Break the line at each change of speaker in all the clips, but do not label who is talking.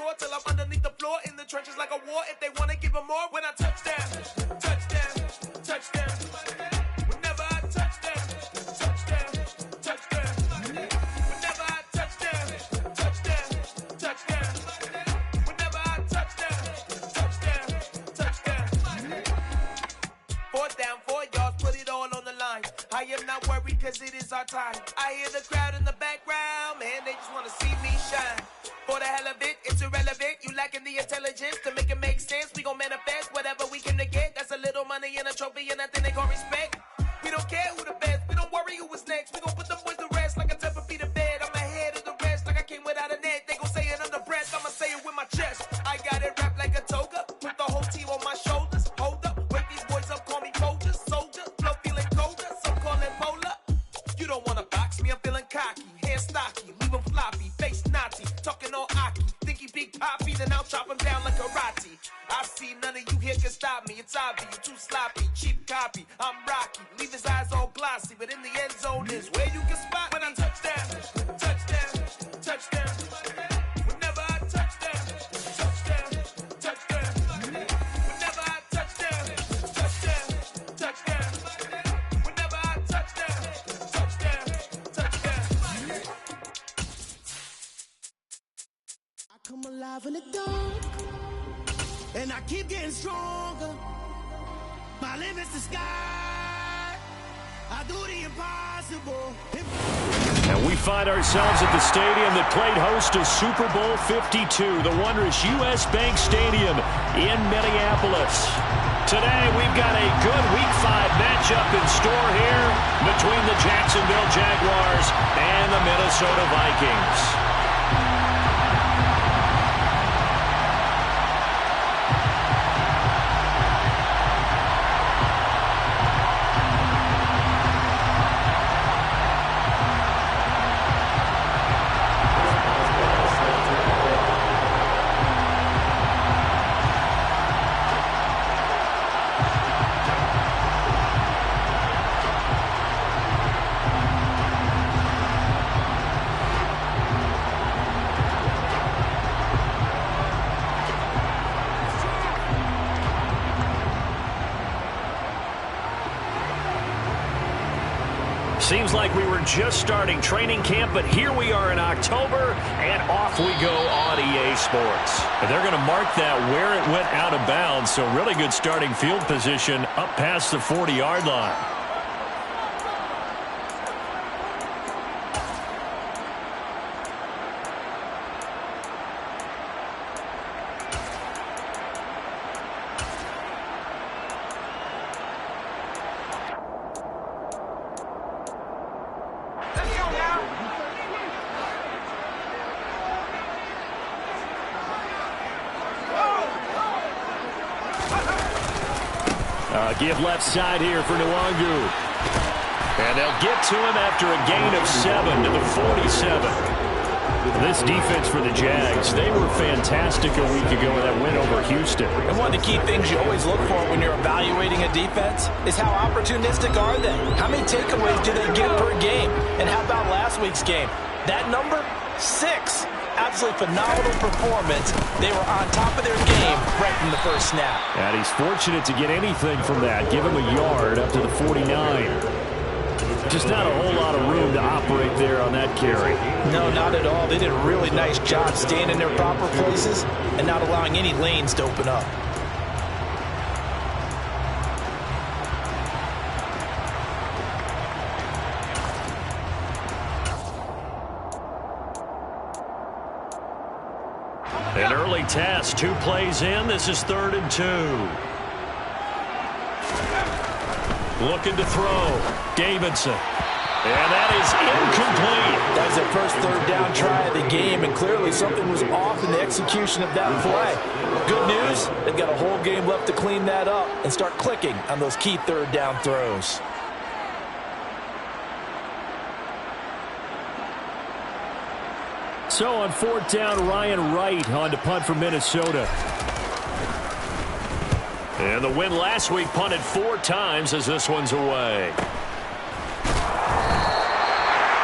tour till I'm underneath the floor. In the trenches like a war. If they want to give them more, when I touch down, touchdown, touchdown. Whenever I touch down, touchdown, touchdown. Whenever I touch down, touchdown, touchdown. Whenever I touch down, touchdown, touchdown. 4th down, 4 yards, put it all on the line. I am not worried cause it is our time. I hear the crowd in the background, man, they just want to see me shine. For the hell of it, it's irrelevant. You lacking the intelligence to make it make sense. We gon' manifest whatever we came to get. That's a little money and a trophy and nothing they call respect. We don't care who the best, we don't worry who was next. We gon' put them boys to rest like a 10 feet of bed. I'm ahead of the rest like I came without a net. They gon' say it under breath, I'ma say it with my chest. I got it wrapped like a toga, put the whole team on my shoulders. Hold up, wake these boys up, call me Folger, soldier. Flow feeling colder, some call it polar. You don't wanna box me, I'm feeling cocky. Hair stocky, leave him floppy, face naughty. Talking all aki, think he big poppy, then I'll chop him down like karate. I see none of you here can stop me. It's obvious, you too sloppy, cheap copy. I'm Rocky, leave his eyes all glossy, but in the end zone is where you can spot when I touchdown, touchdown, touchdown. Whenever I touchdown, touchdown, touchdown. Whenever I touchdown, touchdown, touchdown. Whenever I touchdown, touchdown, touchdown.
I come alive in the dark, and I keep getting stronger. My limit's the sky. I do the impossible.
And we find ourselves at the stadium that played host to Super Bowl 52, the wondrous U.S. Bank Stadium in Minneapolis. Today, we've got a good Week 5 matchup in store here between the Jacksonville Jaguars and the Minnesota Vikings. Seems like we were just starting training camp, but here we are in October, and off we go on EA Sports. And they're going to mark that where it went out of bounds, so really good starting field position up past the 40-yard line. Give left side here for Nwangu. And they'll get to him after a gain of 7 to the 47. This defense for the Jags, they were fantastic a week ago in that win over Houston.
And one of the key things you always look for when you're evaluating a defense is how opportunistic are they? How many takeaways do they get per game? And how about last week's game? That number? 6. Absolutely phenomenal performance. They were on top of their game right from the first snap.
And he's fortunate to get anything from that. Give him a yard up to the 49. Just not a whole lot of room to operate there on that carry.
No, not at all. They did a really nice job staying in their proper places and not allowing any lanes to open up.
An early test, 2 plays in. This is 3rd and 2. Looking to throw. Davidson. And that is incomplete.
That was their first 3rd down try of the game, and clearly something was off in the execution of that play. Good news, they've got a whole game left to clean that up and start clicking on those key 3rd down throws.
So on 4th down, Ryan Wright on to punt for Minnesota. And the win last week punted 4 times as this one's away.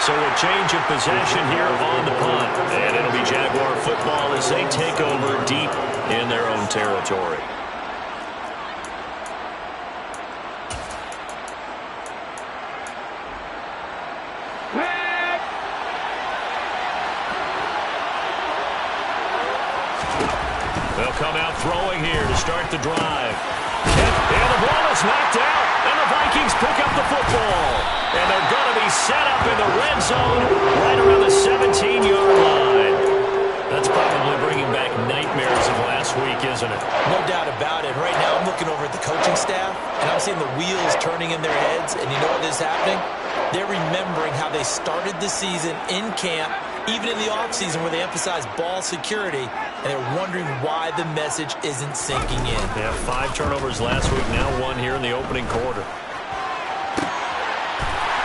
So a change of possession here on the punt. And it'll be Jaguar football as they take over deep in their own territory. They'll come out throwing here to start the drive. And the ball is knocked out, and the Vikings pick up the football. And they're going to be set up in the red zone right around the 17-yard line. That's probably bringing back nightmares of last week, isn't it?
No doubt about it. Right now I'm looking over at the coaching staff, and I'm seeing the wheels turning in their heads, and you know what is happening? They're remembering how they started the season in camp, even in the offseason where they emphasized ball security, and they're wondering why the message isn't sinking in.
They have 5 turnovers last week, now 1 here in the opening quarter.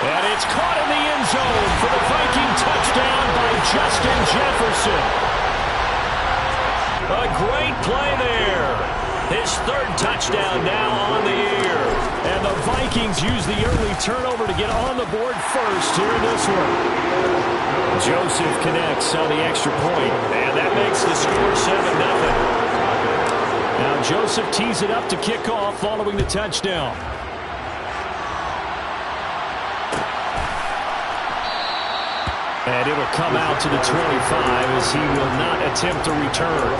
And it's caught in the end zone for the Viking touchdown by Justin Jefferson. A great play there. His 3rd touchdown now on the year. And the Vikings use the early turnover to get on the board first here in this one. Joseph connects on the extra point, and that makes the score 7-0. Now Joseph tees it up to kick off following the touchdown. And it'll come out to the 25 as he will not attempt to return.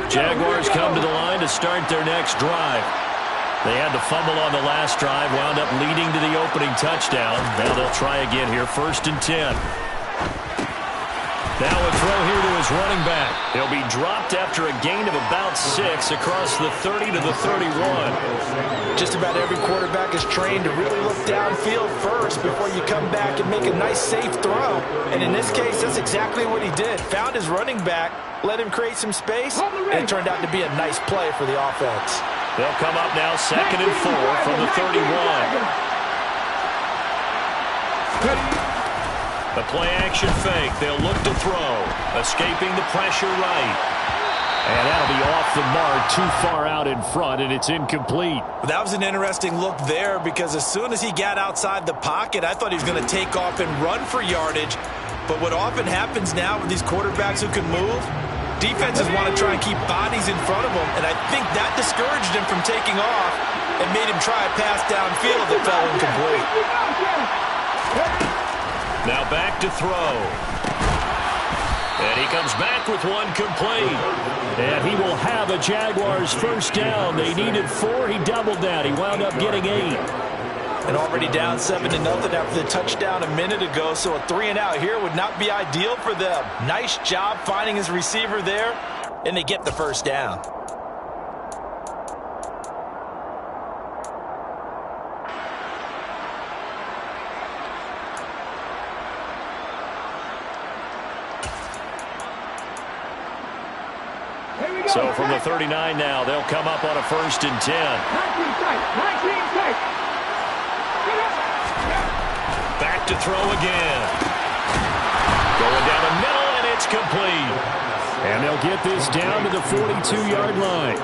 Jaguars come to the line to start their next drive. They had the fumble on the last drive, wound up leading to the opening touchdown. Now they'll try again here, 1st and 10. Now a throw here to his running back. He'll be dropped after a gain of about 6 across the 30 to the 31.
Just about every quarterback is trained to really look downfield first before you come back and make a nice, safe throw. And in this case, that's exactly what he did. Found his running back, let him create some space, and it turned out to be a nice play for the offense.
They'll come up now 2nd and 4 from the 31. The play-action fake. They'll look to throw. Escaping the pressure right. And that'll be off the mark, too far out in front, and it's incomplete.
That was an interesting look there because as soon as he got outside the pocket, I thought he was going to take off and run for yardage. But what often happens now with these quarterbacks who can move, defenses want to try and keep bodies in front of them, and I think that discouraged him from taking off and made him try a pass downfield that fell incomplete.
Now back to throw. And he comes back with one complete. And he will have a Jaguars 1st down. They needed 4. He doubled that. He wound up getting 8.
And already down 7-0 after the touchdown a minute ago, so a 3-and-out here would not be ideal for them. Nice job finding his receiver there, and they get the 1st down.
So from the 39 now, they'll come up on a 1st and 10. Back to throw again. Going down the middle, and it's complete. And they'll get this down to the 42-yard line.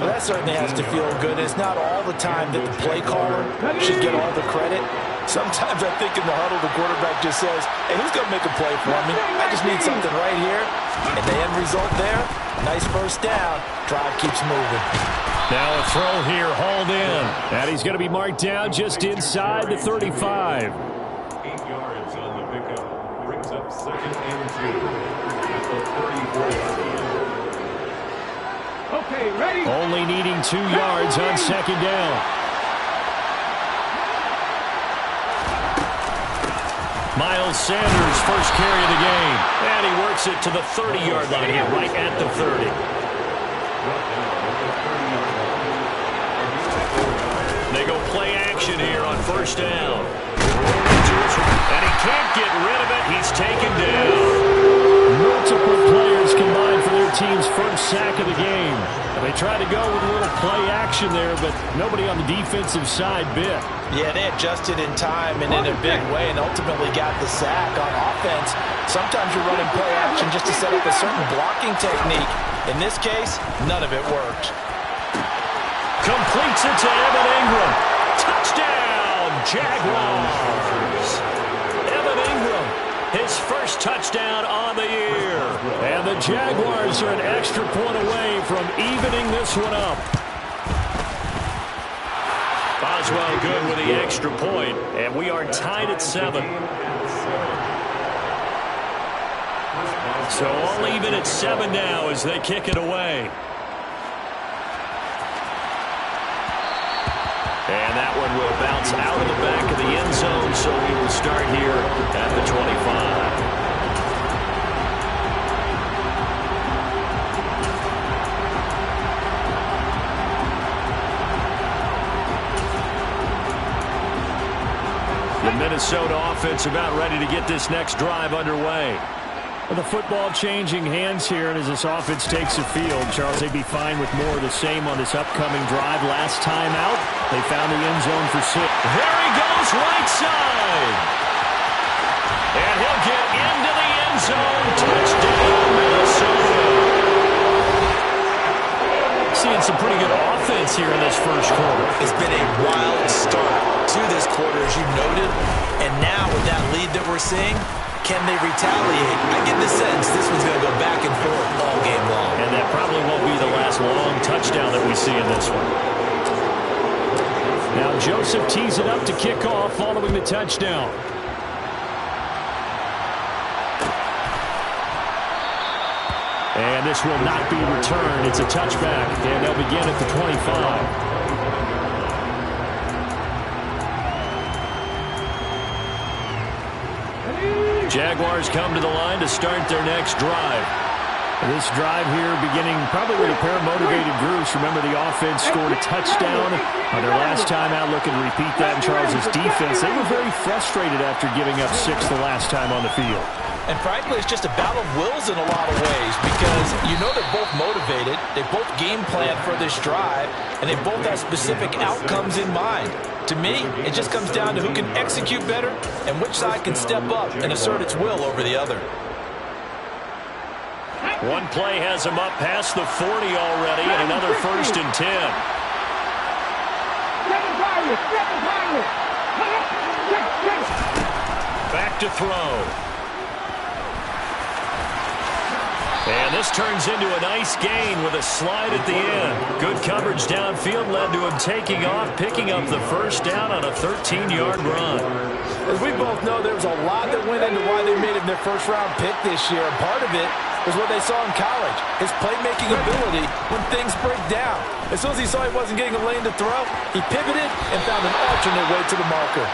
Well, that certainly has to feel good. It's not all the time that the play caller should get all the credit. Sometimes I think in the huddle, the quarterback just says, hey, who's going to make a play for me? I just need something right here. And the end result there, nice 1st down. Drive keeps moving.
Now a throw here, hauled in. And he's going to be marked down just inside the 35.
8 yards on the pickup. Brings up 2nd and 2. At the 34.
Okay, ready?
Only needing 2 yards on 2nd down. Miles Sanders, 1st carry of the game. And he works it to the 30-yard line here, right at the 30. They go play action here on 1st down. And he can't get rid of it. He's taken down. Multiple players combined for their team's 1st sack of the game. And they tried to go with a little play action there, but nobody on the defensive side bit.
Yeah, they adjusted in time and in a big way and ultimately got the sack. On offense, sometimes you're running play action just to set up a certain blocking technique. In this case, none of it worked.
Completes it to Evan Ingram. Touchdown, Jaguars. Evan Ingram, his first touchdown on the year. And the Jaguars are an extra point away from evening this one up. Boswell good with the extra point, and we are tied at 7. So all even at 7 now as they kick it away. And that one will bounce out of the back of the end zone, so we will start here at the 25. The Minnesota offense about ready to get this next drive underway. Well, the football changing hands here, and as this offense takes the field, Charles, they'd be fine with more of the same on this upcoming drive. Last time out, they found the end zone for 6. There he goes, right side. And he'll get into the end zone. Touchdown, Minnesota. Seeing some pretty good offense here in this first quarter.
It's been a wild start to this quarter, as you noted. And now with that lead that we're seeing, can they retaliate? I get the sense this one's going to go back and forth all game long.
And that probably won't be the last long touchdown that we see in this one. Now Joseph tees it up to kick off following the touchdown. And this will not be returned. It's a touchback, and they'll begin at the 25. Jaguars come to the line to start their next drive. This drive here beginning probably with a pair of motivated groups. Remember, the offense scored a touchdown on their last time out. Looking to repeat that in Charles's defense. They were very frustrated after giving up 6 the last time on the field.
And frankly, it's just a battle of wills in a lot of ways because you know they're both motivated. They both game plan for this drive, and they both have specific outcomes in mind. To me, it just comes down to who can execute better and which side can step up and assert its will over the other.
One play has him up past the 40 already, and another 1st and 10. Back to throw. And this turns into a nice gain with a slide at the end. Good coverage downfield led to him taking off, picking up the first down on a 13-yard run.
As we both know, there was a lot that went into why they made him their first-round pick this year. And part of it was what they saw in college, his playmaking ability when things break down. As soon as he saw he wasn't getting a lane to throw, he pivoted and found an alternate way to the marker.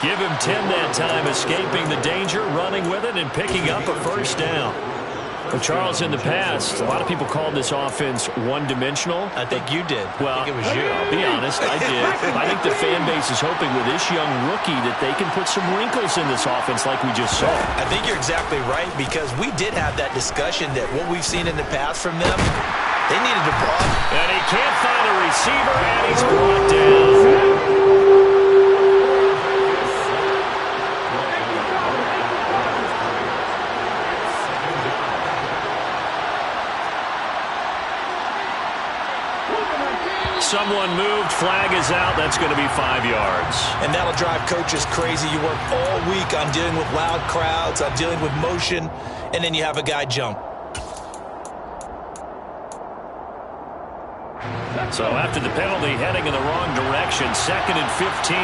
Give him 10 that time, escaping the danger, running with it, and picking up a first down. Well, Charles, in the past, a lot of people called this offense one-dimensional.
I think you did.
Well,
I think it was you.
I'll be honest, I did. I think the fan base is hoping with this young rookie that they can put some wrinkles in this offense like we just saw.
I think you're exactly right because we did have that discussion that what we've seen in the past from them, they needed to block.
And he can't find a receiver, and he's brought down. Someone moved, flag is out. That's going to be 5 yards.
And that'll drive coaches crazy. You work all week on dealing with loud crowds, on dealing with motion, and then you have a guy jump.
So after the penalty, heading in the wrong direction, 2nd and 15.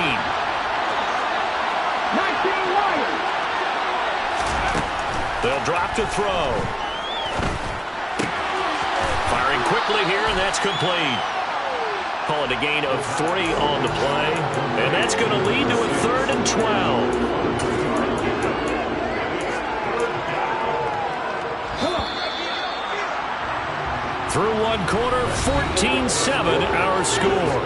They'll drop to throw. Firing quickly here, and that's complete. Call it a gain of 3 on the play. And that's going to lead to a 3rd and 12. Through one quarter, 14-7 our score.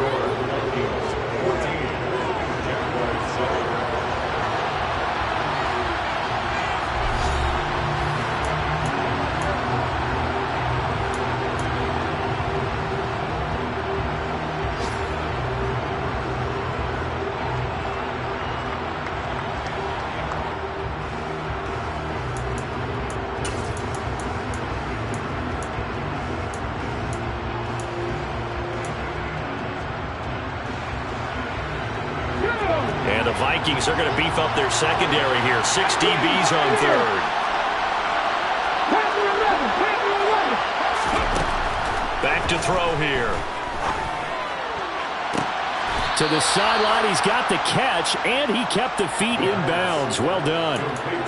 Vikings are going to beef up their secondary here. 6 DBs on third. Back to throw here. To the sideline, he's got the catch, and he kept the feet in bounds. Well done.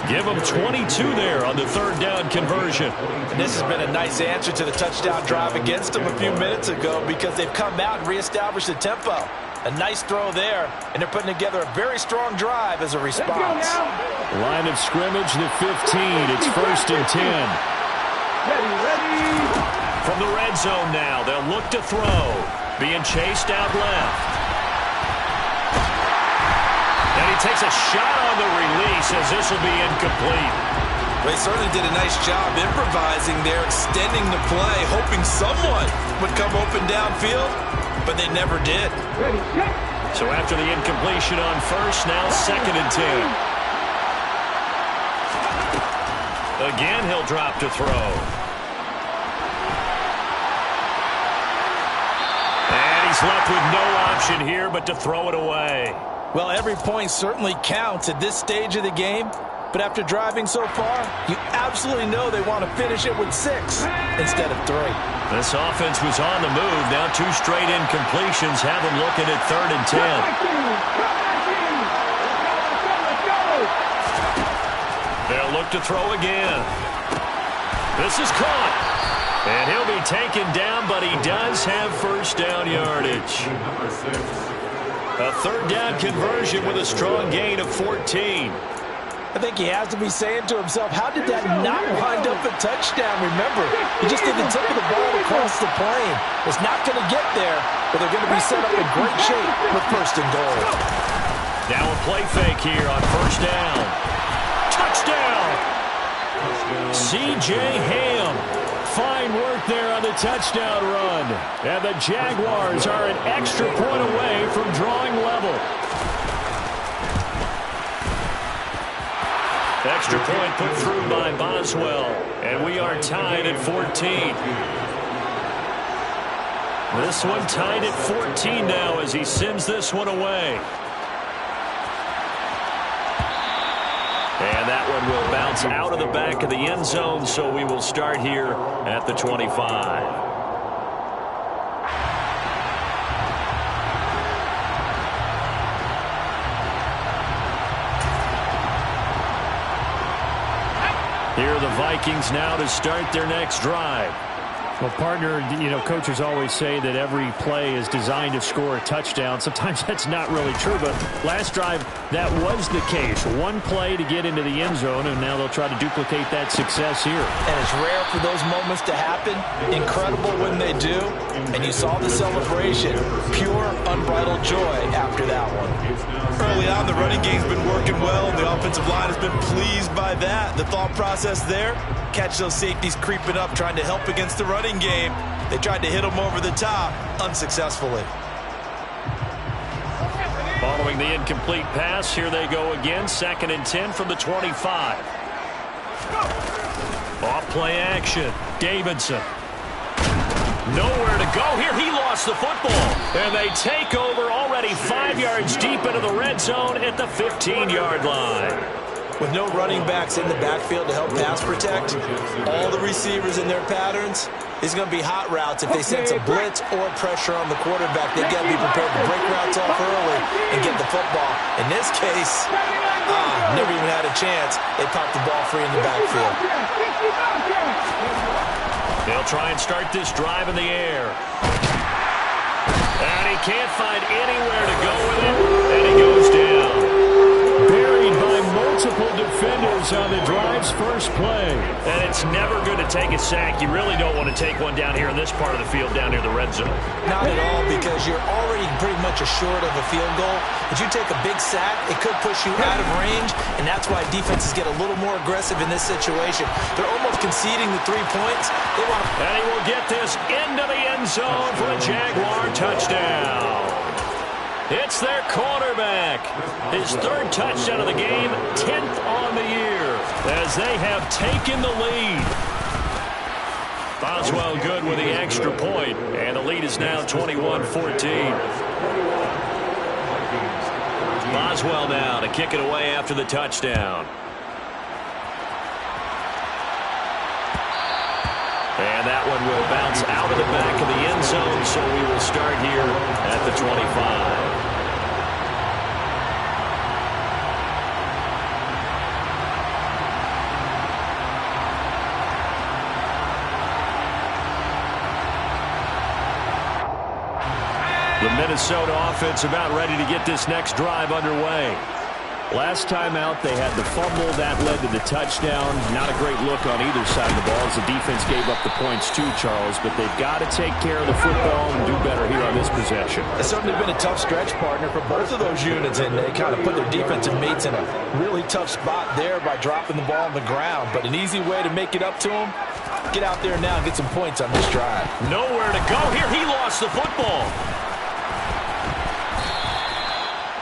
Give him 22 there on the third down conversion.
And this has been a nice answer to the touchdown drive against them a few minutes ago because they've come out and reestablished the tempo. A nice throw there, and they're putting together a very strong drive as a response.
Line of scrimmage, the 15. It's 1st and 10. From the red zone now, they'll look to throw. Being chased out left. And he takes a shot on the release as this will be incomplete.
They certainly did a nice job improvising there, extending the play, hoping someone would come open downfield, but they never did.
So after the incompletion on first, now 2nd and 10. Again, he'll drop to throw. And he's left with no option here but to throw it away.
Well, every point certainly counts at this stage of the game, but after driving so far, you absolutely know they want to finish it with 6 instead of 3.
This offense was on the move. Now 2 straight incompletions have them looking at 3rd and 10. They'll look to throw again. This is caught. And he'll be taken down, but he does have first down yardage. A 3rd down conversion with a strong gain of 14.
I think he has to be saying to himself, how did that not wind up a touchdown? Remember, he just did the tip of the ball across the plane. It's not going to get there, but they're going to be set up in great shape with 1st and goal.
Now a play fake here on 1st down. Touchdown! C.J. Ham. Fine work there on the touchdown run. And the Jaguars are an extra point away from drawing level. Extra point put through by Boswell. And we are tied at 14. This one tied at 14 now as he sends this one away. And that one will bounce out of the back of the end zone, so we will start here at the 25. Here are the Vikings now to start their next drive.
Well, partner, you know, coaches always say that every play is designed to score a touchdown. Sometimes that's not really true, but last drive, that was the case. One play to get into the end zone, and now they'll try to duplicate that success here.
And it's rare for those moments to happen. Incredible when they do. And you saw the celebration. Pure, unbridled joy after that one. Early on, the running game's been working well, and the offensive line has been pleased by that. The thought process there, catch those safeties creeping up, trying to help against the running game. They tried to hit them over the top, unsuccessfully.
Following the incomplete pass, here they go again. 2nd and 10 from the 25. Off play action. Davidson. Nowhere to go here. He lost the football. And they take over already 5 yards deep into the red zone at the 15-yard line.
With no running backs in the backfield to help pass protect, all the receivers in their patterns, it's going to be hot routes. If they sense a blitz or pressure on the quarterback, they've got to be prepared to break routes off early and get the football. In this case, never even had a chance. They popped the ball free in the backfield.
They'll try and start this drive in the air. And he can't find anywhere to go with it, and he goes down. Buried by multiple defenders on the drive's first play. And it's never going to take a sack. You really don't want to take one down here in this part of the field down near the red zone.
Not at all, because you're already pretty much assured of a field goal. If you take a big sack, it could push you out of range, and that's why defenses get a little more aggressive in this situation. They're almost conceding the 3 points. They want to...
And he will get this into the end zone for a Jaguar touchdown. It's their quarterback. His 3rd touchdown of the game, 10th on the year, as they have taken the lead. Boswell good with the extra point, and the lead is now 21-14. Boswell now to kick it away after the touchdown. And that one will bounce out of the back of the end zone, so we will start here at the 25. The Minnesota offense about ready to get this next drive underway. Last time out, they had the fumble. That led to the touchdown. Not a great look on either side of the ball as the defense gave up the points too, Charles. But they've got to take care of the football and do better here on this possession.
It's certainly been a tough stretch, partner, for both of those units. And they kind of put their defensive mates in a really tough spot there by dropping the ball on the ground. But an easy way to make it up to them, get out there now and get some points on this drive.
Nowhere to go here. He lost the football.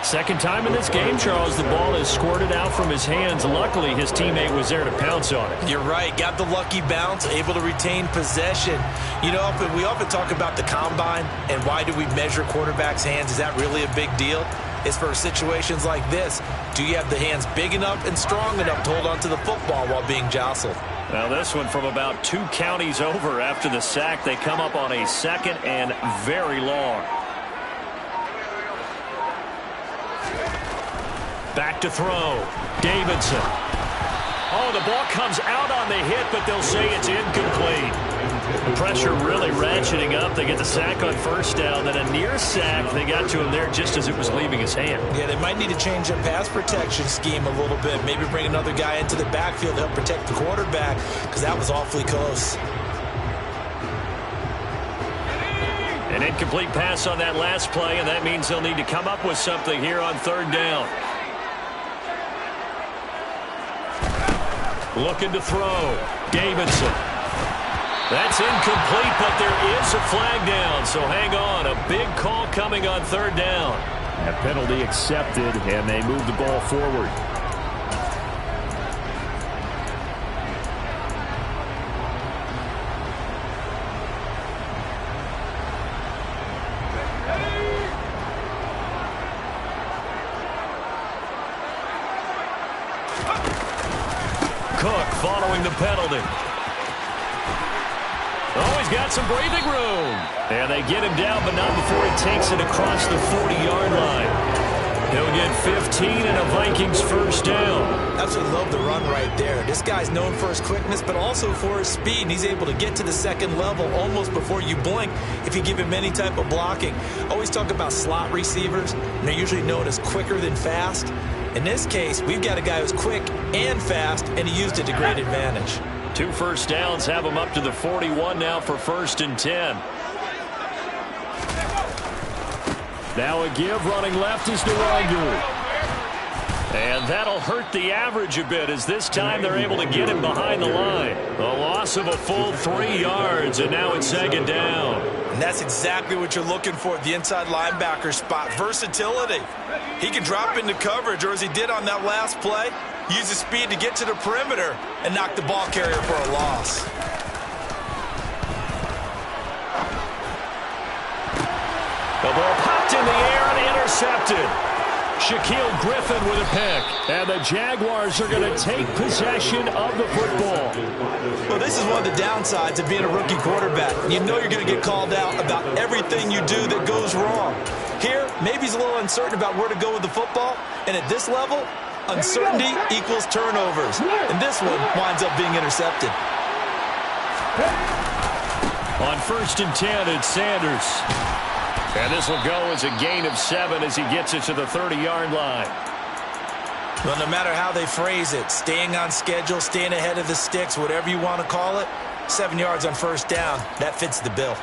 Second time in this game, Charles, the ball is squirted out from his hands. Luckily, his teammate was there to pounce on it.
You're right. Got the lucky bounce, able to retain possession. You know, we often talk about the combine and why do we measure quarterbacks' hands. Is that really a big deal? It's for situations like this. Do you have the hands big enough and strong enough to hold on to the football while being jostled?
Now this one from about 2 counties over after the sack. They come up on a second and very long. Back to throw. Davidson. Oh, the ball comes out on the hit, but they'll say it's incomplete. The pressure really ratcheting up. They get the sack on first down, then a near sack. They got to him there just as it was leaving his hand.
Yeah, they might need to change their pass protection scheme a little bit. Maybe bring another guy into the backfield to help protect the quarterback, because that was awfully close.
An incomplete pass on that last play, and that means they'll need to come up with something here on third down. Looking to throw. Davidson. That's incomplete, but there is a flag down, so hang on. A big call coming on third down.
A penalty accepted, and they move the ball forward.
Cook following the penalty. Oh, he's got some breathing room. And they get him down, but not before he takes it across the 40-yard line. He'll get 15 and a Vikings first down.
Absolutely love the run right there. This guy's known for his quickness, but also for his speed. And he's able to get to the second level almost before you blink if you give him any type of blocking. Always talk about slot receivers, and they're usually known as quicker than fast. In this case, we've got a guy who's quick and fast, and he used it to great advantage.
2 first downs have him up to the 41 now for 1st and 10. Now a give running left is Nwangu. And that'll hurt the average a bit as this time they're able to get him behind the line. A loss of a full 3 yards, and now it's 2nd down.
And that's exactly what you're looking for at the inside linebacker spot. Versatility. He can drop into coverage, or as he did on that last play, use his speed to get to the perimeter and knock the ball carrier for a loss.
The ball popped in the air and intercepted. Shaquille Griffin with a pick. And the Jaguars are going to take possession of the football.
Well, this is one of the downsides of being a rookie quarterback. You know you're going to get called out about everything you do that goes wrong. Here, maybe he's a little uncertain about where to go with the football. And at this level, uncertainty equals turnovers. And this one winds up being intercepted.
On 1st and 10, it's Sanders. And this will go as a gain of 7 as he gets it to the 30-yard line.
Well, no matter how they phrase it, staying on schedule, staying ahead of the sticks, whatever you want to call it, 7 yards on 1st down, that fits the bill.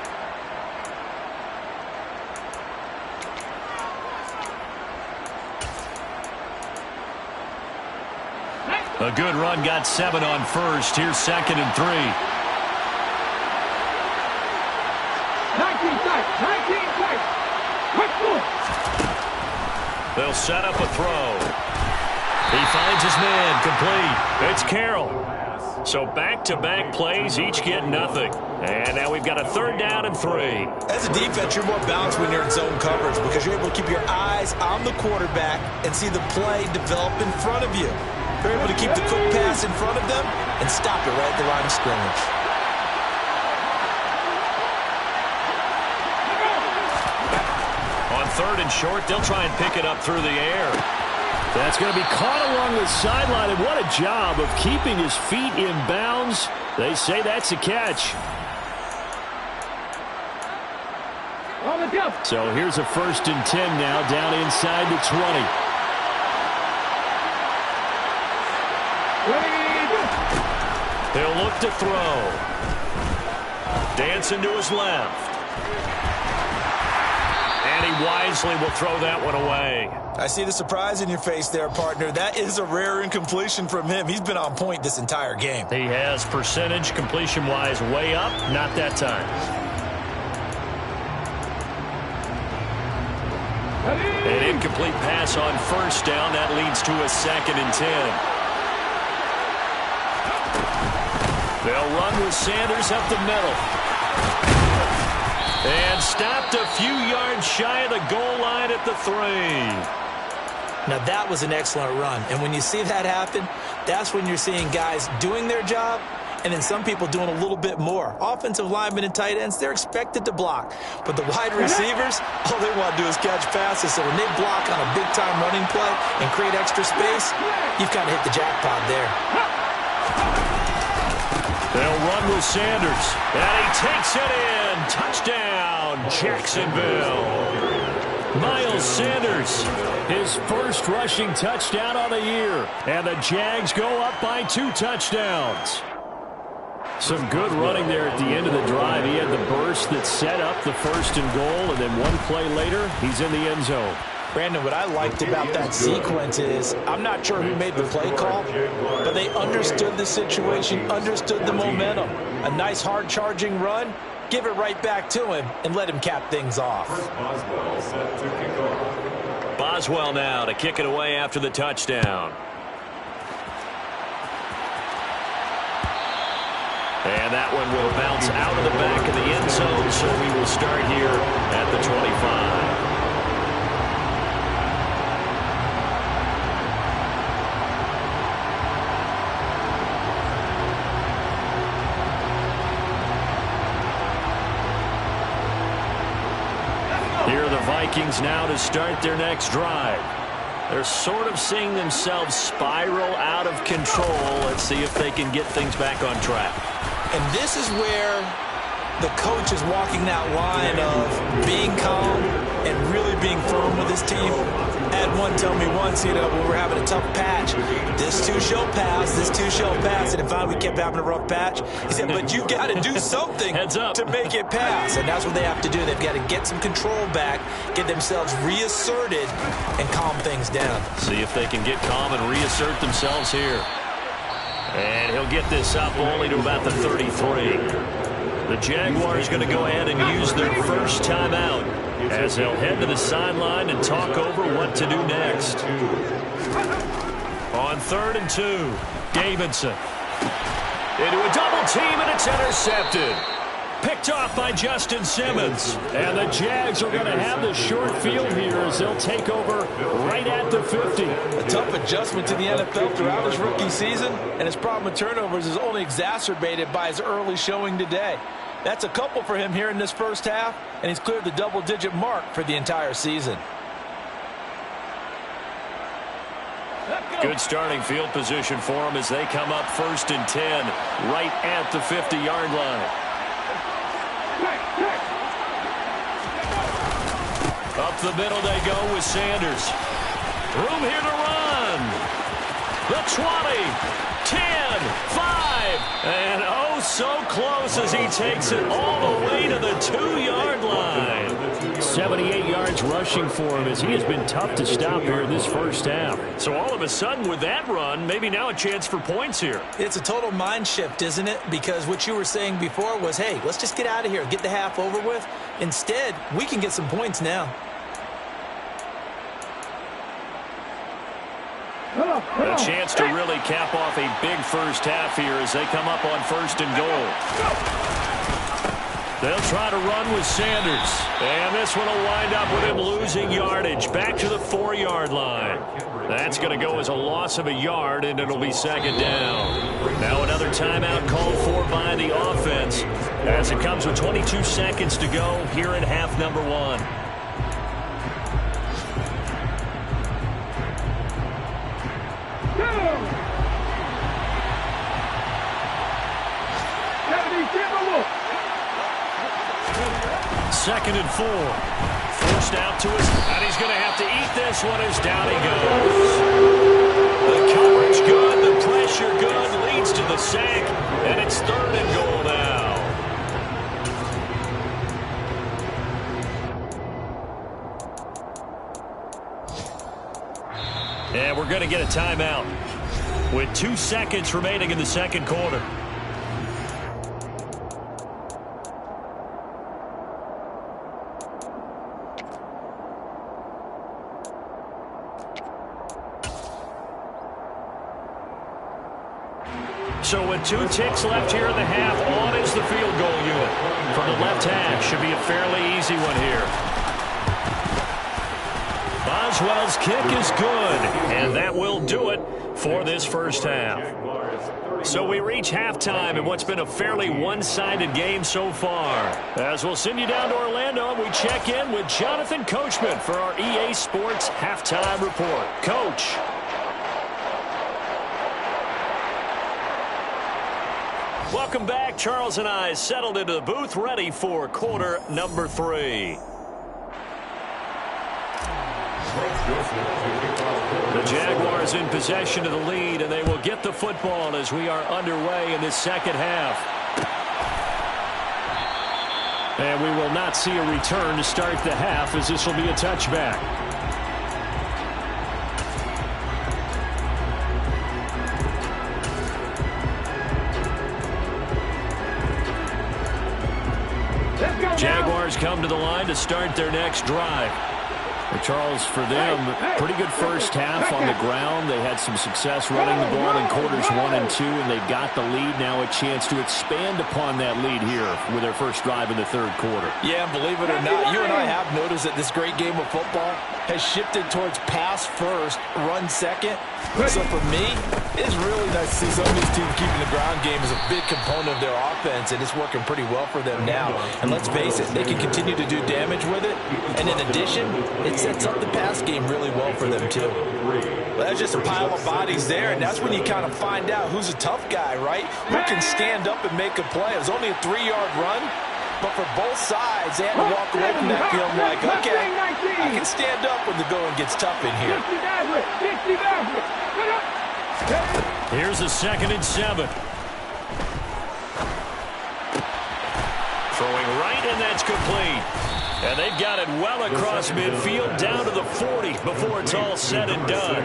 A good run got 7 on 1st. Here's 2nd and 3.
19 sight. Quick move.
They'll set up a throw. He finds his man complete. It's Carroll. So back-to-back plays, each get nothing. And now we've got a 3rd down and 3.
As a defense, you're more balanced when you're in zone coverage because you're able to keep your eyes on the quarterback and see the play develop in front of you. You're able to keep the quick pass in front of them and stop it right at the line of scrimmage.
On 3rd and short, they'll try and pick it up through the air.
That's going to be caught along the sideline, and what a job of keeping his feet in bounds. They say that's a catch. So here's a 1st and 10 now, down inside the 20.
He'll look to throw. Dancing to his left. And he wisely will throw that one away.
I see the surprise in your face there, partner. That is a rare incompletion from him. He's been on point this entire game.
He has percentage completion-wise way up, not that time. An incomplete pass on 1st down. That leads to a 2nd and 10. They'll run with Sanders up the middle. And stopped a few yards shy of the goal line at the 3.
Now, that was an excellent run. And when you see that happen, that's when you're seeing guys doing their job and then some people doing a little bit more. Offensive linemen and tight ends, they're expected to block. But the wide receivers, all they want to do is catch passes. So when they block on a big-time running play and create extra space, you've kind of hit the jackpot there.
They'll run with Sanders. And he takes it in. Touchdown, Jacksonville. Miles Sanders, his first rushing touchdown on the year. And the Jags go up by 2 touchdowns. Some good running there at the end of the drive. He had the burst that set up the 1st and goal, and then one play later, he's in the end zone.
Brandon, what I liked about that sequence is I'm not sure who made the play call, but they understood the situation, understood the momentum. A nice hard-charging run, give it right back to him, and let him cap things off.
Boswell now to kick it away after the touchdown. And that one will bounce out of the back of the end zone, so we will start here at the 25. Here are the Vikings now to start their next drive. They're sort of seeing themselves spiral out of control. Let's see if they can get things back on track.
And this is where the coach is walking that line of being calm and really being firm with his team. I had one tell me once, when we're having a tough patch, this too shall pass, this too shall pass. And finally we kept having a rough patch. He said, but you got to do something to make it pass. And that's what they have to do. They've got to get some control back, get themselves reasserted, and calm things down.
See if they can get calm and reassert themselves here. And he'll get this up only to about the 33. The Jaguars going to go ahead and use their first timeout as they'll head to the sideline and talk over what to do next. On 3rd and 2, Davidson. Into a double team, and it's intercepted. Picked off by Justin Simmons. And the Jags are going to have the short field here as they'll take over right at the 50.
A tough adjustment to the NFL throughout his rookie season, and his problem with turnovers is only exacerbated by his early showing today. That's a couple for him here in this first half, and he's cleared the double-digit mark for the entire season.
Good starting field position for them as they come up 1st and 10 right at the 50-yard line. Up the middle they go with Sanders. Room here to run. The 20, 10, 5, and oh so close as he takes it all the way to the 2-yard line.
78 yards rushing for him as he has been tough to stop here in this first half.
So all of a sudden with that run, maybe now a chance for points here.
It's a total mind shift, isn't it? Because what you were saying before was, hey, let's just get out of here, get the half over with. Instead, we can get some points now.
A chance to really cap off a big first half here as they come up on 1st and goal. They'll try to run with Sanders. And this one will wind up with him losing yardage. Back to the 4-yard line. That's going to go as a loss of a yard, and it'll be 2nd down. Now another timeout called for by the offense as it comes with 22 seconds to go here at half number 1. Second and 4. Forced out to us, and he's going to have to eat this one as down he goes. The coverage good, the pressure good, leads to the sack, and it's 3rd and goal now. And we're going to get a timeout with 2 seconds remaining in the 2nd quarter. So with 2 ticks left here in the half, on is the field goal unit. From the left hash, should be a fairly easy one here. Boswell's kick is good, and that will do it for this first half. So we reach halftime in what's been a fairly one-sided game so far. As we'll send you down to Orlando, we check in with Jonathan Coachman for our EA Sports Halftime Report. Coach. Welcome back. Charles and I settled into the booth, ready for quarter number 3. The Jaguars in possession of the lead, and they will get the football as we are underway in this 2nd half. And we will not see a return to start the half, as this will be a touchback. Jaguars come to the line to start their next drive. And Charles, for them, pretty good first half on the ground. They had some success running the ball in quarters 1 and 2, and they've got the lead. Now a chance to expand upon that lead here with their first drive in the 3rd quarter.
Yeah, believe it or not, you and I have noticed that this great game of football has shifted towards pass first, run second. So for me, it's really nice to see some of these teams keeping the ground game as a big component of their offense, and it's working pretty well for them now. And let's face it, they can continue to do damage with it. And in addition, it sets up the pass game really well for them too. Well, that's just a pile of bodies there, and that's when you kind of find out who's a tough guy, right? Who can stand up and make a play. It was only a 3-yard run, but for both sides, they had to walk away from that feeling like, okay, I can stand up when the going gets tough in here.
Here's a 2nd and 7. Throwing right, and that's complete. And they've got it well across midfield down to the 40 before it's all said and done.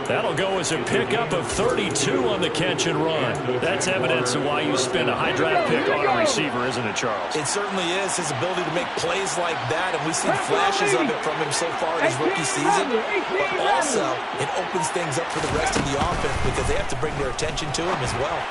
That'll go as a pickup of 32 on the catch and run. That's evidence of why you spend a high draft pick on a receiver, isn't it, Charles?
It certainly is. His ability to make plays like that, and we've seen flashes of it from him so far in his rookie season. But also, it opens things up for the rest of the offense because they have to bring their attention to him as well.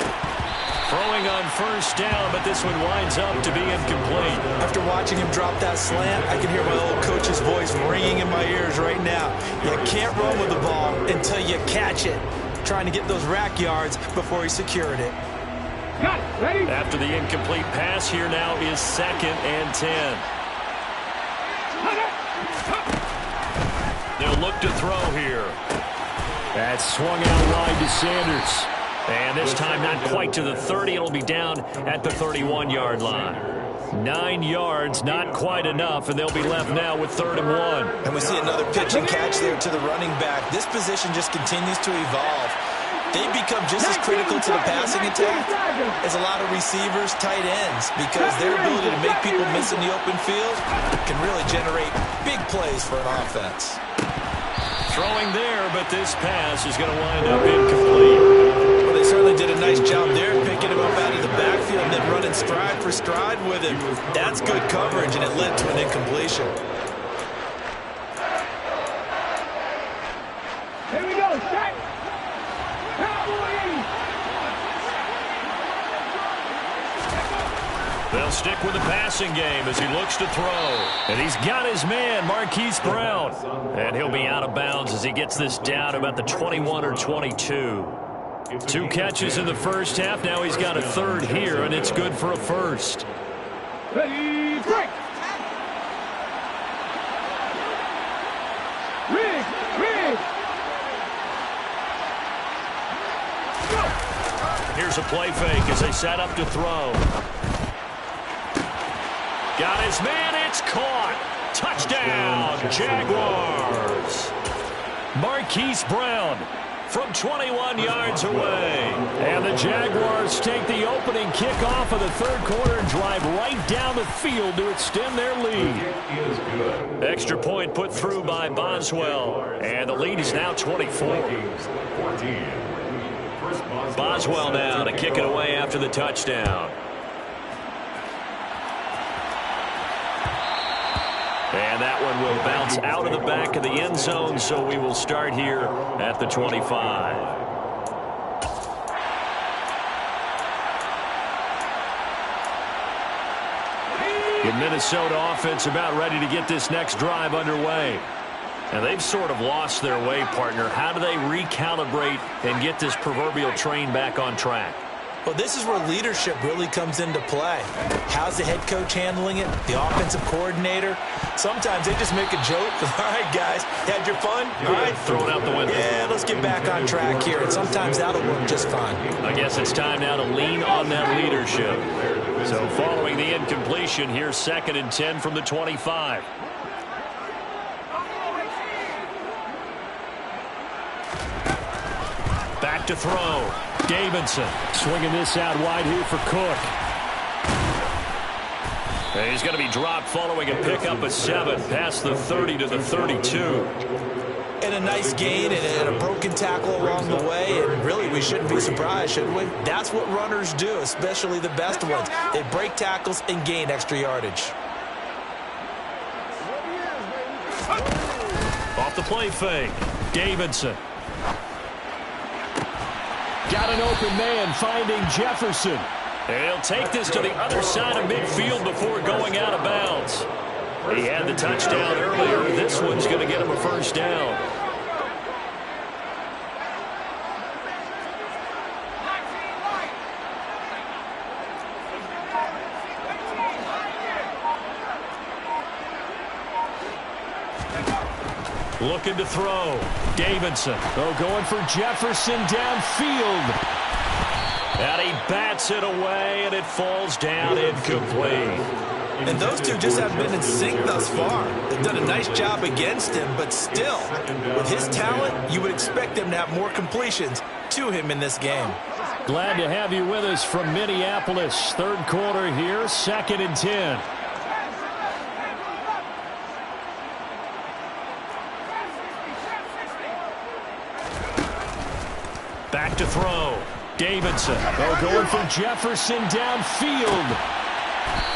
Throwing on first down, but this one winds up to be incomplete.
After watching him drop that slant, I can hear my old coach's voice ringing in my ears right now. You can't run with the ball until you catch it. Trying to get those rack yards before he secured it.
After the incomplete pass, here now is 2nd and 10. They'll look to throw here.
That's swung out wide to Sanders.
And this time not quite to the 30. It'll be down at the 31-yard line. 9 yards, not quite enough, and they'll be left now with 3rd and 1.
And we see another pitch and catch there to the running back. This position just continues to evolve. They become just as critical to the passing attack as a lot of receivers, tight ends, because their ability to make people miss in the open field can really generate big plays for an offense.
Throwing there, but this pass is going to wind up incomplete.
Well, they certainly did a nice job there, picking him up out of the backfield and then running stride for stride with him. That's good coverage, and it led to an incompletion.
Here we go, set.
They'll stick with the passing game as he looks to throw. And he's got his man, Marquise Brown. And he'll be out of bounds as he gets this down about the 21 or 22. 2 catches in the first half. Now he's got a third here, and it's good for a first.
Ready, break. Rig.
Here's a play fake as they set up to throw. Got his man. It's caught. Touchdown, Jaguars. Marquise Brown from 21 yards away. And the Jaguars take the opening kickoff of the third quarter and drive right down the field to extend their lead. Extra point put through by Boswell. And the lead is now 24. Boswell now to kick it away after the touchdown. And that one will bounce out of the back of the end zone, so we will start here at the 25. The Minnesota offense about ready to get this next drive underway. And they've sort of lost their way, partner. How do they recalibrate and get this proverbial train back on track?
Well, this is where leadership really comes into play. How's the head coach handling it? The offensive coordinator? Sometimes they just make a joke. All right, guys, had your fun? All right,
throw it out the window.
Yeah, let's get back on track here. And sometimes that'll work just fine.
I guess it's time now to lean on that leadership. So following the incompletion, here's 2nd and 10 from the 25. Back to throw. Davidson swinging this out wide here for Cook. And he's going to be dropped following a pickup of 7 past the 30 to the 32.
And a nice gain and a broken tackle along the way. And really, we shouldn't be surprised, should we? That's what runners do, especially the best ones. They break tackles and gain extra yardage.
Off the play fake. Davidson. Got an open man finding Jefferson. And he'll take this to the other side of midfield before going out of bounds. He had the touchdown earlier. This one's going to get him a first down. Looking to throw. Davidson. Oh, going for Jefferson downfield. And he bats it away, and it falls down incomplete.
And those two just haven't been in sync thus far. They've done a nice job against him, but still, with his talent, you would expect them to have more completions to him in this game.
Glad to have you with us from Minneapolis. Third quarter here, 2nd and 10. Back to throw. Davidson. Oh, going for Jefferson downfield.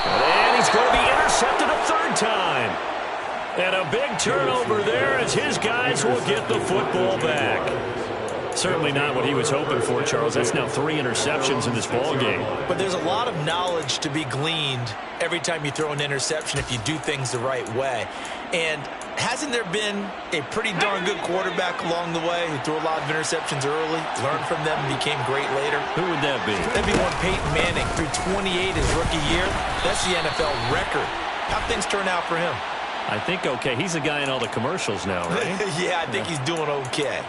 And he's going to be intercepted a third time. And a big turnover there as his guys will get the football back. Certainly not what he was hoping for, Charles. That's now 3 interceptions in this ball game.
But there's a lot of knowledge to be gleaned every time you throw an interception if you do things the right way. And hasn't there been a pretty darn good quarterback along the way who threw a lot of interceptions early, learned from them, and became great later?
Who would that be?
That'd be one Peyton Manning, threw 28 his rookie year. That's the NFL record. How'd things turn out for him?
I think okay. He's a guy in all the commercials now, right?
Yeah, I think he's doing okay.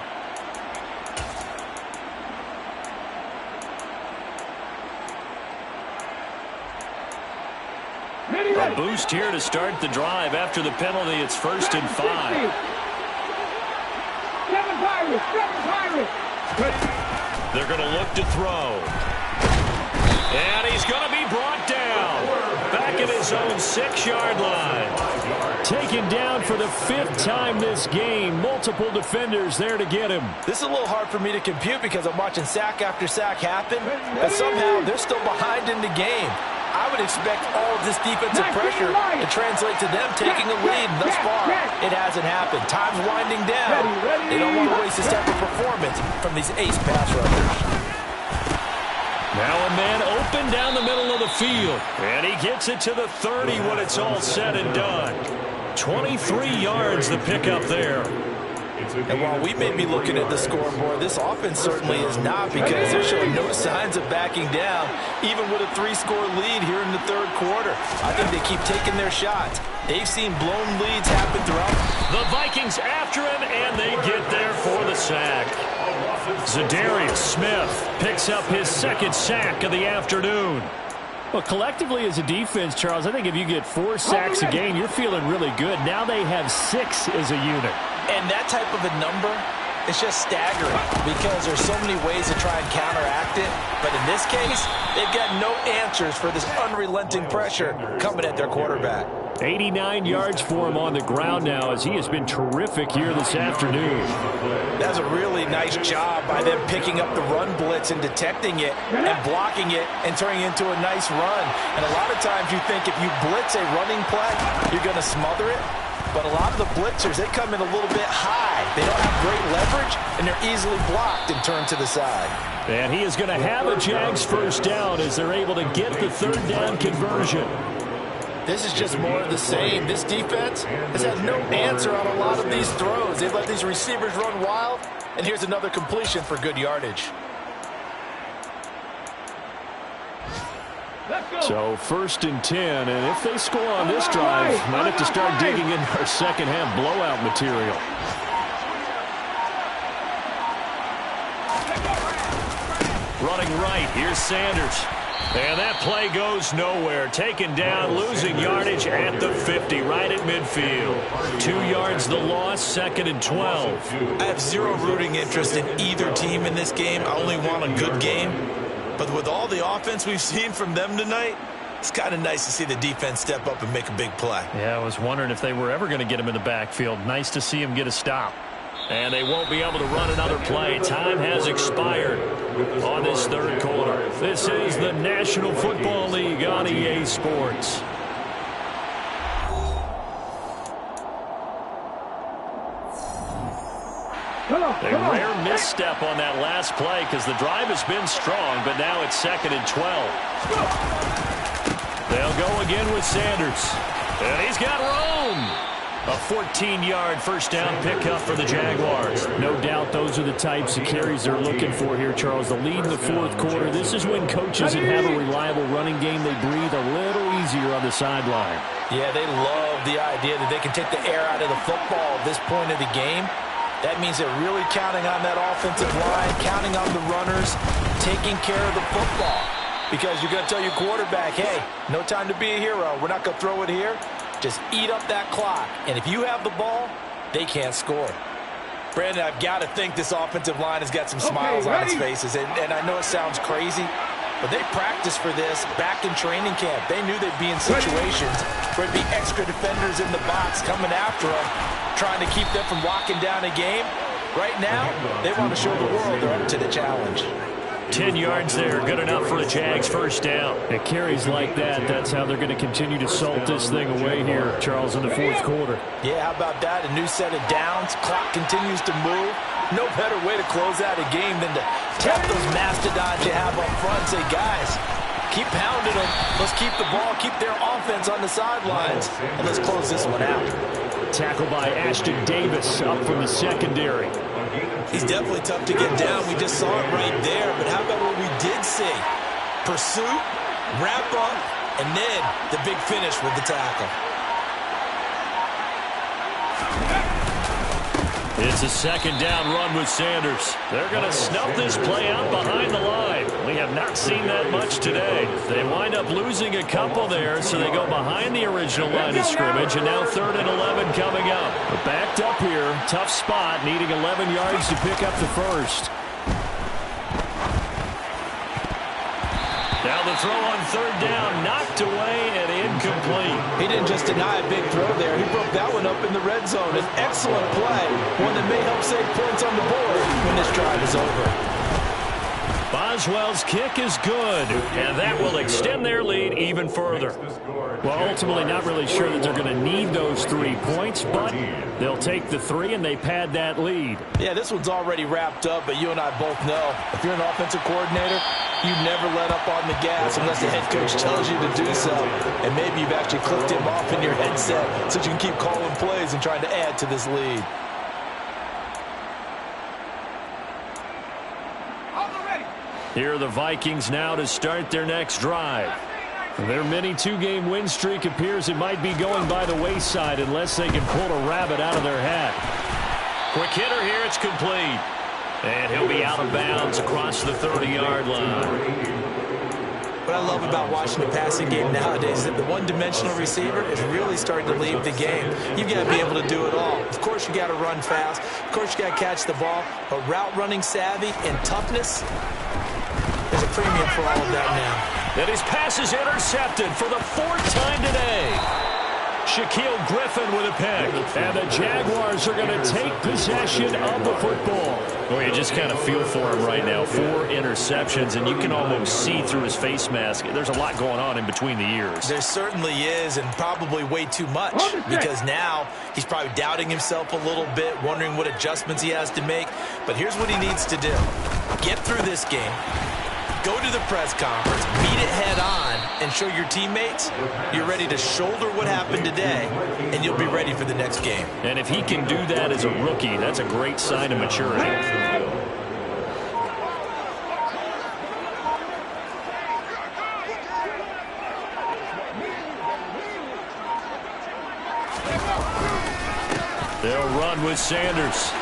A boost here to start the drive after the penalty. It's 1st and 5.
7 Pirates.
They're going to look to throw. And he's going to be brought down. Back at his own 6-yard line.
Taken down for the 5th time this game. Multiple defenders there to get him.
This is a little hard for me to compute because I'm watching sack after sack happen, but somehow they're still behind in the game. I would expect all of this defensive pressure to translate to them taking a lead. Thus far, it hasn't happened. Time's winding down. They don't want to waste this type of performance from these ace pass rushers.
Now a man
open down the middle of the field. And he gets it to the 30 when it's all said and done. 23 yards the pickup there.
And while we may be looking at the scoreboard, this offense certainly is not, because they're showing no signs of backing down, even with a 3-score lead here in the third quarter. I think they keep taking their shots. They've seen blown leads happen throughout.
The Vikings after him, and they get there for the sack. Zadarius Smith picks up his second sack of the afternoon.
Well, collectively as a defense, Charles, I think if you get 4 sacks a game, you're feeling really good. Now they have 6 as a unit.
And that type of a number is just staggering, because there's so many ways to try and counteract it. But in this case, they've got no answers for this unrelenting pressure coming at their quarterback.
89 yards for him on the ground now, as he has been terrific here this afternoon.
That's a really nice job by them picking up the run blitz and detecting it and blocking it and turning it into a nice run. And a lot of times you think if you blitz a running play, you're going to smother it. But a lot of the blitzers, they come in a little bit high. They don't have great leverage, and they're easily blocked and turned to the side.
And he is going to have a Jags first down as they're able to get the third down conversion.
This is just more of the same. This defense has had no answer on a lot of these throws. They've let these receivers run wild, and here's another completion for good yardage.
So 1st and 10, and if they score on this drive, might have to start digging in our second half blowout material.
Running right, here's Sanders. And that play goes nowhere. Taken down, losing yardage at the 50, right at midfield. 2 yards the loss, 2nd and 12.
I have zero rooting interest in either team in this game. I only want a good game. But with all the offense we've seen from them tonight, it's kind of nice to see the defense step up and make a big play.
Yeah, I was wondering if they were ever going to get him in the backfield. Nice to see him get a stop.
And they won't be able to run another play. Time has expired on this third quarter. This is the National Football League on EA Sports. A rare misstep on that last play, because the drive has been strong, but now it's 2nd and 12. They'll go again with Sanders. And he's got room. A 14-yard first down pickup for the Jaguars.
No doubt those are the types of carries they're looking for here, Charles. The lead in the fourth quarter. This is when coaches that have a reliable running game, they breathe a little easier on the sideline.
Yeah, they love the idea that they can take the air out of the football at this point of the game. That means they're really counting on that offensive line, counting on the runners, taking care of the football. Because you're going to tell your quarterback, hey, no time to be a hero. We're not going to throw it here. Just eat up that clock. And if you have the ball, they can't score. Brandon, I've got to think this offensive line has got some smiles on its faces. And I know it sounds crazy, but they practiced for this back in training camp. They knew they'd be in situations where there'd be extra defenders in the box coming after them, trying to keep them from locking down a game. Right now, they want to show the world they're up to the challenge.
10 yards there, good enough for a Jags first down.
It carries like that. That's how they're going to continue to salt this thing away here, Charles, in the fourth quarter.
Yeah, how about that? A new set of downs. Clock continues to move. No better way to close out a game than to tap those mastodons you have up front and say, guys, keep pounding them. Let's keep the ball, keep their offense on the sidelines, and let's close this one out.
Tackle by Ashton Davis up from the secondary.
He's definitely tough to get down. We just saw it right there. But how about what we did see? Pursuit, wrap up, and then the big finish with the tackle.
It's a second down run with Sanders. They're going to snuff this play out behind the line. We have not seen that much today. They wind up losing a couple there, so they go behind the original line of scrimmage, and now 3rd and 11 coming up.
But backed up here, tough spot, needing 11 yards to pick up the first.
Now the throw on 3rd down, knocked away and incomplete.
He didn't just deny a big throw there. He broke that one up in the red zone. An excellent play, one that may help save points on the board when this drive is over.
Boswell's kick is good, and that will extend their lead even further.
Well, ultimately not really sure that they're going to need those 3 points, but they'll take the 3 and they pad that lead.
Yeah, this one's already wrapped up, but you and I both know if you're an offensive coordinator, You never let up on the gas unless the head coach tells you to do so. And maybe you've actually clicked him off in your headset so you can keep calling plays and trying to add to this lead.
Here are the Vikings now to start their next drive. Their mini two-game win streak appears it might be going by the wayside unless they can pull a rabbit out of their hat. Quick hitter here, it's complete. And he'll be out of bounds across the 30-yard line.
What I love about watching the passing game nowadays is that the one-dimensional receiver is really starting to leave the game. You've got to be able to do it all. Of course, you got to run fast. Of course, you got to catch the ball. But route running savvy and toughness, there's a premium for all of that now.
And his pass is intercepted for the fourth time today. Shaquille Griffin with a pick. And the Jaguars are going to take possession of the football. Well, you just kind of feel for him right now. 4 interceptions, and you can almost see through his face mask. There's a lot going on in between the ears.
There certainly is, and probably way too much, because now he's probably doubting himself a little bit, wondering what adjustments he has to make. But here's what he needs to do. Get through this game. Go to the press conference, meet it head on, and show your teammates you're ready to shoulder what happened today, and you'll be ready for the next game.
And if he can do that as a rookie, that's a great sign of maturity. They'll run with Sanders.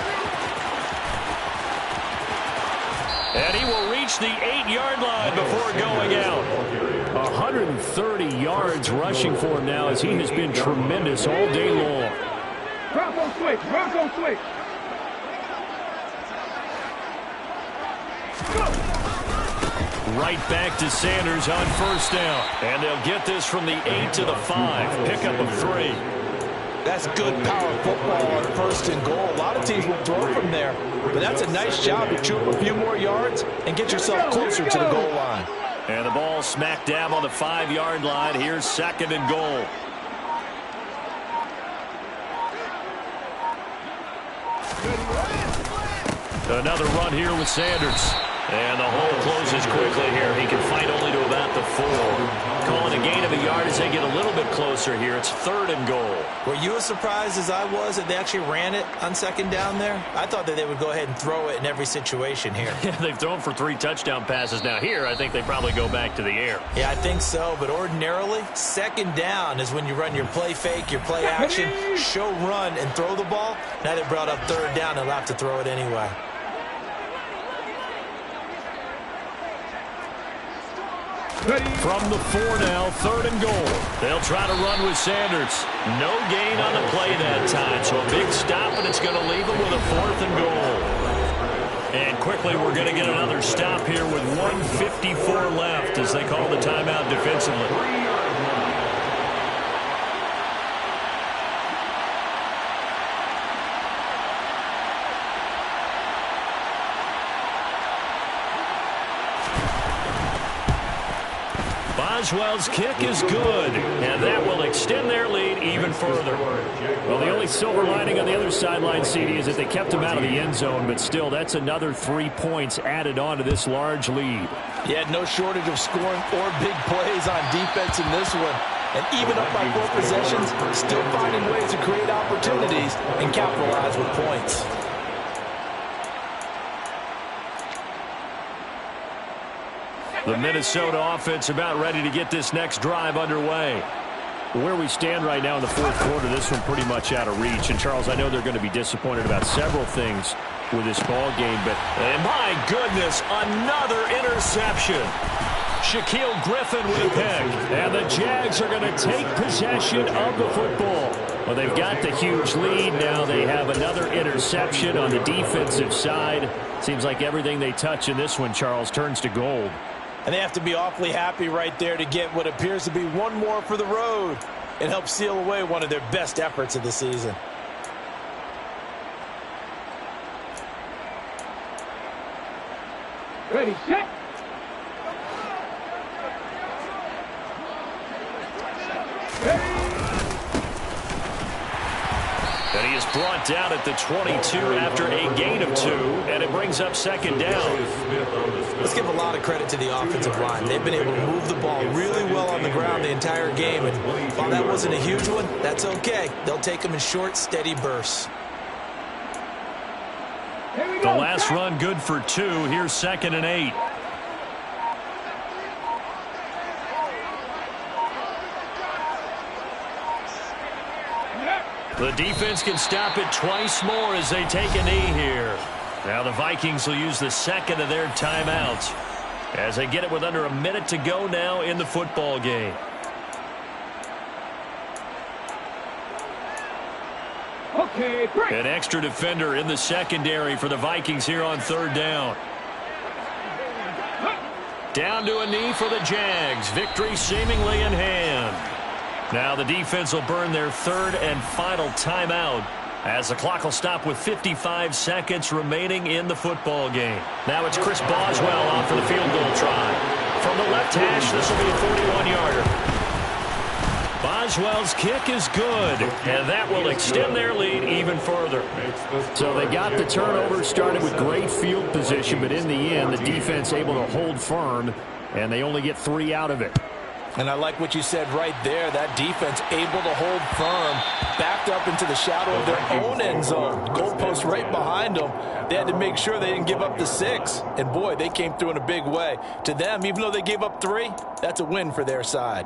And he will reach the 8-yard line before going out. 130 yards rushing for him now as he has been tremendous all day long.
Bronco switch, Bronco switch.
Right back to Sanders on first down. And they'll get this from the 8 to the 5. Pickup of 3.
That's good power football on first and goal. A lot of teams will throw from there, but that's a nice job to chew up a few more yards and get yourself closer to the goal line.
And the ball smack dab on the 5-yard line. Here's second and goal. Another run here with Sanders. And the hole closes quickly here. He can fight only to about the 4. Calling a gain of a yard as they get a little bit closer here. It's third and goal.
Were you as surprised as I was that they actually ran it on second down there? I thought that they would go ahead and throw it in every situation here.
Yeah, they've thrown for 3 touchdown passes. Now here, I think they probably go back to the air.
Yeah, I think so. But ordinarily, second down is when you run your play fake, your play action, show run, and throw the ball. Now they brought up third down. They'll have to throw it anyway.
From the 4 now, third and goal. They'll try to run with Sanders. No gain on the play that time, so a big stop, and it's going to leave them with a 4th and goal. And quickly, we're going to get another stop here with 1:54 left as they call the timeout defensively. Boswell's kick is good, and that will extend their lead even further. Well, the only silver lining on the other sideline, CD, is that they kept him out of the end zone, but still, that's another 3 points added on to this large lead.
Yeah, no shortage of scoring or big plays on defense in this one. And even up by 4 possessions, still finding ways to create opportunities and capitalize with points.
The Minnesota offense about ready to get this next drive underway. Where we stand right now in the 4th quarter, this one pretty much out of reach. And, Charles, I know they're going to be disappointed about several things with this ball game, but my goodness, another interception. Shaquille Griffin with a pick. And the Jags are going to take possession of the football. Well, they've got the huge lead. Now they have another interception on the defensive side. Seems like everything they touch in this one, Charles, turns to gold.
And they have to be awfully happy right there to get what appears to be one more for the road and help seal away one of their best efforts of the season.
Ready, set.
And he is brought down at the 22 after a gain of 2, and it brings up second down.
Let's give a lot of credit to the offensive line. They've been able to move the ball really well on the ground the entire game, and while that wasn't a huge one, that's okay. They'll take them in short, steady bursts.
The last run good for 2. Here's 2nd and 8. The defense can stop it twice more as they take a knee here. Now the Vikings will use the second of their timeouts as they get it with under a minute to go now in the football game.
Okay, break.
An extra defender in the secondary for the Vikings here on 3rd down. Down to a knee for the Jags. Victory seemingly in hand. Now the defense will burn their 3rd and final timeout as the clock will stop with 55 seconds remaining in the football game. Now it's Chris Boswell on for the field goal try. From the left hash, this will be a 41-yarder. Boswell's kick is good, and that will extend their lead even further.
So they got the turnover, started with great field position, but in the end, the defense able to hold firm, and they only get 3 out of it.
And I like what you said right there. That defense able to hold firm, backed up into the shadow of their own end zone. Goalpost right behind them. They had to make sure they didn't give up the 6. And, boy, they came through in a big way. To them, even though they gave up 3, that's a win for their side.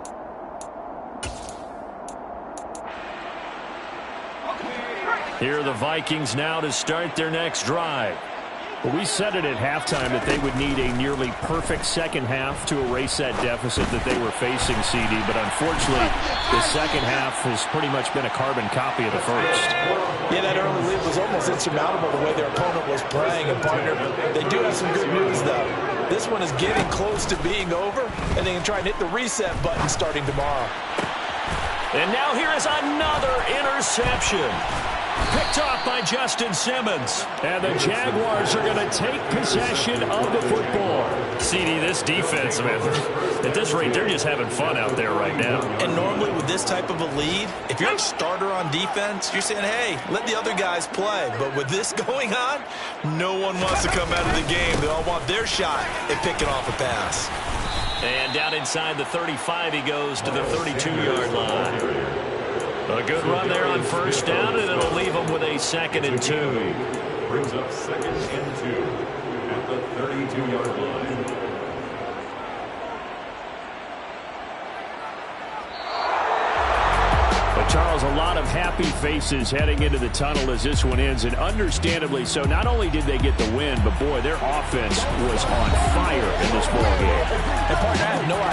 Here are the Vikings now to start their next drive.
Well, we said it at halftime that they would need a nearly perfect second half to erase that deficit that they were facing, CD. But unfortunately, the second half has pretty much been a carbon copy of the first.
Yeah, that early lead was almost insurmountable the way their opponent was playing. And, partner, they do have some good news, though. This one is getting close to being over, and they can try and hit the reset button starting tomorrow.
And now here is another interception. Picked off by Justin Simmons.
And the Jaguars are going to take possession of the football.
CD, this defense, man, at this rate, they're just having fun out there right now.
And normally with this type of a lead, if you're a starter on defense, you're saying, hey, let the other guys play. But with this going on, no one wants to come out of the game. They all want their shot at picking off a pass.
And down inside the 35, he goes to the 32-yard line. A good run there on 1st down, and it'll leave them with a 2nd and 2.
Brings up 2nd and 2 at the 32-yard line.
But Charles, a lot of happy faces heading into the tunnel as this one ends, and understandably so. Not only did they get the win, but boy, their offense was on fire in this ball game.
And partner, I have no idea.